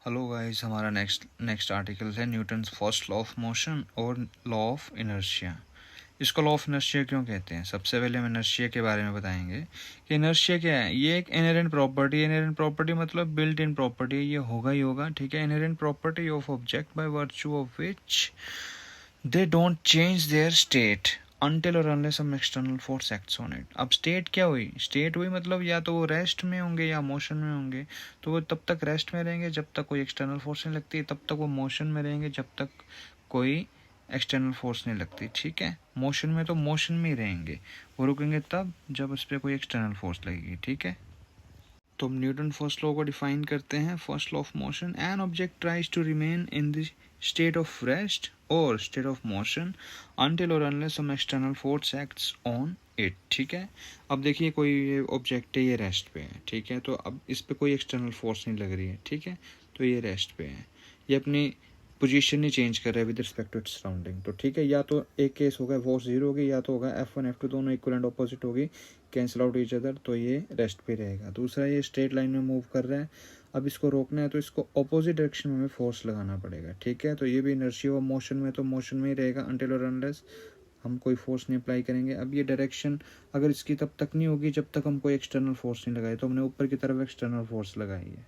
Hello guys, हमारा next article है Newton's first law of motion और लॉ ऑफ इनर्शिया। इसको लॉ ऑफ इनर्शिया क्यों कहते हैं? सबसे पहले हम इनर्शिया के बारे में बताएंगे कि इनर्शिया क्या है। ये एक इनहेरेंट प्रॉपर्टी है। इनहेरेंट प्रॉपर्टी मतलब बिल्ट इन प्रॉपर्टी है, ये होगा ही होगा, ठीक है। Inherent property of object by virtue of which they don't change their state until और unless some external force acts on it. अब स्टेट क्या हुई? स्टेट हुई मतलब या तो वो रेस्ट में होंगे या मोशन में होंगे। तो वो तब तक रेस्ट में रहेंगे जब तक कोई एक्सटर्नल फोर्स नहीं लगती, तब तक वो मोशन में रहेंगे जब तक कोई एक्सटर्नल फोर्स नहीं लगती, ठीक है। मोशन में तो मोशन में ही रहेंगे, वो रुकेंगे तब जब उस पर कोई एक्सटर्नल फोर्स लगेगी, ठीक है। तो हम न्यूटन फर्स्ट लॉ को डिफाइन करते हैं। First law of motion, an object tries to remain in the state of rest और स्टेट ऑफ मोशन अनटिल और unless some external force acts on it, ठीक है। अब देखिए कोई ये ऑब्जेक्ट है, ये रेस्ट पे है, ठीक है। तो अब इस पे कोई एक्सटर्नल फोर्स नहीं लग रही है, ठीक है। तो ये रेस्ट पे है, ये अपनी पोजीशन नहीं चेंज कर रहा है with respect to its surrounding, तो ठीक है। या तो एक केस होगा फोर्स जीरो होगी, या तो होगा F1 F2 दोनों इक्वल एंड ऑपोजिट होगी, कैंसिल आउट ईच अदर, तो ये रेस्ट पे रहेगा। दूसरा, ये स्ट्रेट लाइन में मूव कर रहा है, अब इसको रोकना है तो इसको ऑपोजिट डायरेक्शन में हमें फोर्स लगाना पड़ेगा, ठीक है। तो ये भी इनर्शिया ऑफ मोशन में, तो मोशन में ही रहेगा अनटिल और अनलेस हम कोई फोर्स नहीं अप्लाई करेंगे। अब ये डायरेक्शन अगर इसकी तब तक नहीं होगी जब तक हम कोई एक्सटर्नल फोर्स नहीं लगाए। तो हमने ऊपर की तरफ एक्सटर्नल फोर्स लगाई है,